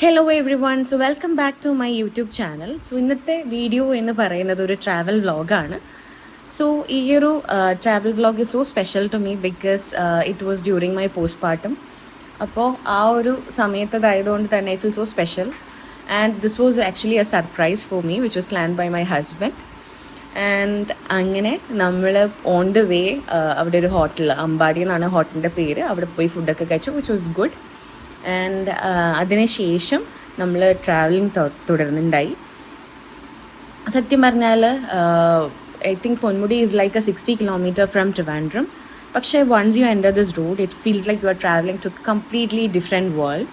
Hello everyone, so welcome back to my YouTube channel. So ഇന്നത്തെ video എന്ന് പറയുന്നത് ഒരു ട്രാവൽ വ്ളോഗാണ്. സോ ഈ ഒരു travel vlog is so special to me because it was during my postpartum. അപ്പോൾ ആ ഒരു സമയത്തതായതുകൊണ്ട് തന്നെ I feel so special and this was actually a surprise for me which was planned by my husband. And അങ്ങനെ നമ്മൾ on the way അവിടെ ഒരു hotel, Ambadi എന്നാണ് ഹോട്ടലിൻ്റെ പേര്, അവിടെ പോയി ഫുഡൊക്കെ കഴിച്ചു വിച്ച് വാസ് ഗുഡ്. ആൻഡ് അതിനുശേഷം നമ്മൾ ട്രാവലിംഗ് തുടരുന്നുണ്ടായി. സത്യം പറഞ്ഞാൽ I think Ponmudi is like a 60 kilometre from Trivandrum. പക്ഷേ once you enter this road it feels like you are travelling to completely different world.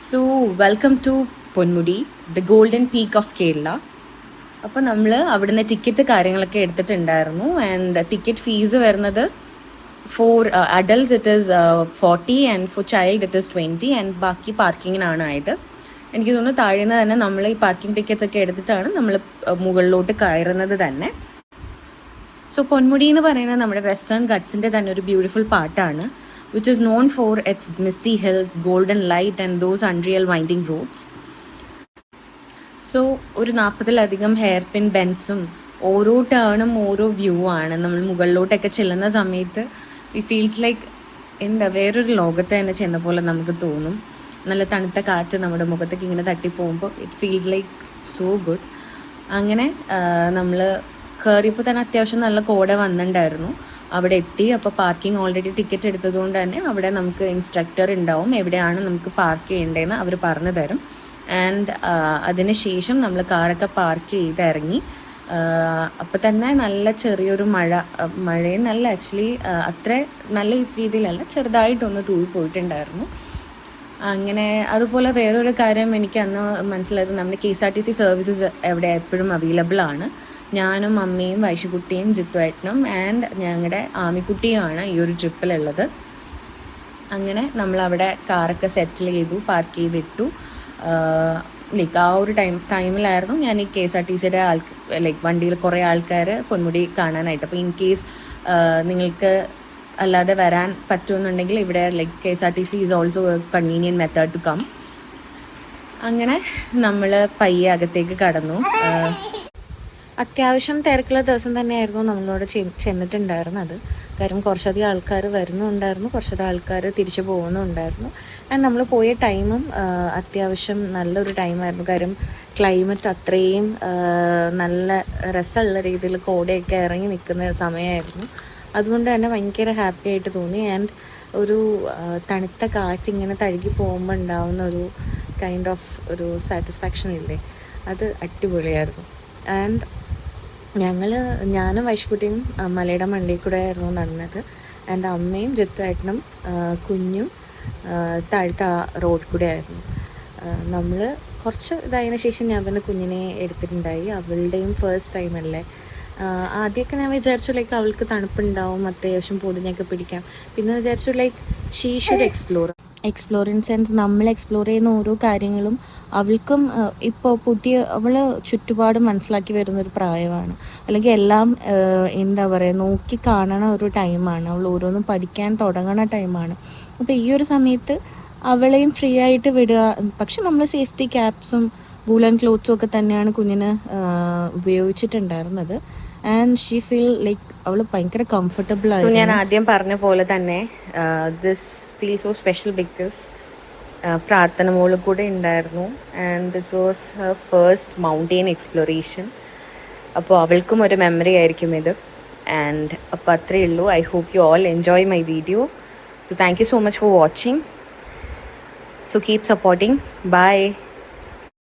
So welcome to Ponmudi, the golden peak of Kerala. അപ്പോൾ നമ്മൾ അവിടുന്ന് ticket കാര്യങ്ങളൊക്കെ എടുത്തിട്ടുണ്ടായിരുന്നു. And ticket fees വരുന്നത് for adults it is 40 and for child it is 20 and ബാക്കി പാർക്കിങ്ങിനാണ് ആയിട്ട്. എനിക്ക് തോന്നുന്നു താഴെ നിന്ന് തന്നെ നമ്മൾ ഈ പാർക്കിംഗ് ടിക്കറ്റ്സ് ഒക്കെ എടുത്തിട്ടാണ് നമ്മൾ മുകളിലോട്ട് കയറുന്നത് തന്നെ. സോ പൊന്മുടി എന്ന് പറയുന്നത് നമ്മുടെ വെസ്റ്റേൺ ഗട്ട്സിൻ്റെ തന്നെ ഒരു ബ്യൂട്ടിഫുൾ പാർട്ടാണ് which is known for its misty hills, golden light and those unreal winding roads. So ഒരു 40-ലധികം ഹെയർ പിൻ ബെൻസും ഓരോ ടേണും ഓരോ വ്യൂ ആണ്. നമ്മൾ മുകളിലോട്ടൊക്കെ ചെല്ലുന്ന സമയത്ത് ഇറ്റ് ഫീൽസ് ലൈക്ക് എന്താ വേറൊരു ലോകത്ത് തന്നെ ചെന്ന പോലെ നമുക്ക് തോന്നും. നല്ല തണുത്ത കാറ്റ് നമ്മുടെ മുഖത്തേക്ക് ഇങ്ങനെ തട്ടിപ്പോകുമ്പോൾ it feels like so good. അങ്ങനെ നമ്മൾ കയറിയപ്പോൾ തന്നെ അത്യാവശ്യം നല്ല കോട വന്നിട്ടുണ്ടായിരുന്നു. അവിടെ എത്തി. അപ്പോൾ പാർക്കിംഗ് ഓൾറെഡി ടിക്കറ്റ് എടുത്തതുകൊണ്ട് തന്നെ അവിടെ നമുക്ക് ഇൻസ്ട്രക്ടർ ഉണ്ടാവും, എവിടെയാണ് നമുക്ക് പാർക്ക് ചെയ്യേണ്ടതെന്ന് അവർ പറഞ്ഞു തരും. ആൻഡ് അതിന് ശേഷം നമ്മൾ കാറൊക്കെ പാർക്ക് ചെയ്ത് ഇറങ്ങി. അപ്പോൾ തന്നെ നല്ല ചെറിയൊരു മഴയും നല്ല ആക്ച്വലി അത്ര നല്ല രീതിയിലല്ല, ചെറുതായിട്ടൊന്ന് തൂവി പോയിട്ടുണ്ടായിരുന്നു. അങ്ങനെ അതുപോലെ വേറൊരു കാര്യം എനിക്ക് അന്ന് മനസ്സിലായത്, നമ്മുടെ KSRTC സർവീസസ് എവിടെ എപ്പോഴും അവൈലബിൾ ആണ്. ഞാനും അമ്മയും വൈശുകുട്ടിയും ജിത്തുവേട്ടനും ആൻഡ് ഞങ്ങളുടെ ആമിക്കുട്ടിയുമാണ് ഈ ഒരു ട്രിപ്പിലുള്ളത്. അങ്ങനെ നമ്മളവിടെ കാറൊക്കെ സെറ്റിൽ ചെയ്തു, പാർക്ക് ചെയ്തിട്ടു. ലൈക്ക് ആ ഒരു ടൈമിലായിരുന്നു ഞാൻ ഈ KSRTCയുടെ ലൈക്ക് വണ്ടിയിൽ കുറേ ആൾക്കാർ പൊന്മുടി കാണാനായിട്ട്. അപ്പോൾ ഇൻ കേസ് നിങ്ങൾക്ക് അല്ലാതെ വരാൻ പറ്റുമെന്നുണ്ടെങ്കിൽ ഇവിടെ like KSRTC is also convenient method to come. അങ്ങനെ നമ്മൾ പയ്യെ അകത്തേക്ക് കടന്നു. അത്യാവശ്യം തിരക്കുള്ള ദിവസം തന്നെയായിരുന്നു നമ്മളോട് ചെന്നിട്ടുണ്ടായിരുന്നത്. കാര്യം കുറച്ചധികം ആൾക്കാർ വരുന്നുണ്ടായിരുന്നു, കുറച്ചധികം ആൾക്കാർ തിരിച്ചു പോകുന്നുണ്ടായിരുന്നു. ആൻഡ് നമ്മൾ പോയ ടൈമും അത്യാവശ്യം നല്ലൊരു ടൈമായിരുന്നു. കാര്യം ക്ലൈമറ്റ് അത്രയും നല്ല രസമുള്ള രീതിയിൽ കോടയൊക്കെ ഇറങ്ങി നിൽക്കുന്ന സമയമായിരുന്നു. അതുകൊണ്ട് തന്നെ ഭയങ്കര ഹാപ്പി ആയിട്ട് തോന്നി. ആൻഡ് ഒരു തണുത്ത കാറ്റിങ്ങനെ തഴുകി പോകുമ്പോൾ ഉണ്ടാവുന്ന ഒരു കൈൻഡ് ഓഫ് ഒരു സാറ്റിസ്ഫാക്ഷൻ ഇല്ലേ, അത് അടിപൊളിയായിരുന്നു. ആൻഡ് ഞാനും വൈശുക്കുട്ടിയും മലയുടെ മണ്ടിയിൽ കൂടെ ആയിരുന്നു നടന്നത്. എൻ്റെ അമ്മയും ജിത്തുവേട്ടനും കുഞ്ഞും താഴത്തെ ആ റോഡ് കൂടെ ആയിരുന്നു. നമ്മൾ കുറച്ച് ഇതായതിനു ശേഷം ഞാൻ പിന്നെ കുഞ്ഞിനെ എടുത്തിട്ടുണ്ടായി. അവളുടെയും ഫസ്റ്റ് ടൈമല്ലേ. ആദ്യമൊക്കെ ഞാൻ വിചാരിച്ചു ലൈക്ക് അവൾക്ക് തണുപ്പുണ്ടാവും, അത്യാവശ്യം പൊടിഞ്ഞൊക്കെ പിടിക്കാം. പിന്നെ വിചാരിച്ചു like she should explore in sense നമ്മൾ എക്സ്പ്ലോർ ചെയ്യുന്ന ഓരോ കാര്യങ്ങളും അവൾക്കും ഇപ്പോൾ അവൾ ചുറ്റുപാട് മനസ്സിലാക്കി വരുന്നൊരു പ്രായമാണ്, അല്ലെങ്കിൽ എല്ലാം എന്താ പറയുക നോക്കി കാണണ ഒരു ടൈമാണ്. അവൾ ഓരോന്നും പഠിക്കാൻ തുടങ്ങണ ടൈമാണ്. അപ്പോൾ ഈ ഒരു സമയത്ത് അവളെയും ഫ്രീ ആയിട്ട് വിടുക. പക്ഷെ നമ്മൾ സേഫ്റ്റി ക്യാപ്സും വൂളൻ ക്ലോത്ത്സും ഒക്കെ തന്നെയാണ് കുഞ്ഞിന് ഉപയോഗിച്ചിട്ടുണ്ടായിരുന്നത്. ആൻഡ് ഷീ ഫീൽ ലൈക്ക് അവൾ ഭയങ്കര കംഫർട്ടബിൾ ആയി. സോ ഞാൻ ആദ്യം പറഞ്ഞ പോലെ തന്നെ this feel so special because പ്രാർത്ഥന മോളും കൂടെ ഉണ്ടായിരുന്നു. And this was Har first mountain exploration. അപ്പോൾ അവൾക്കും ഒരു മെമ്മറി ആയിരിക്കും ഇത്. ആൻഡ് അപ്പോൾ അത്രയേ ഉള്ളൂ. I hope you all enjoy my video. So thank you so much for watching. So keep supporting. By.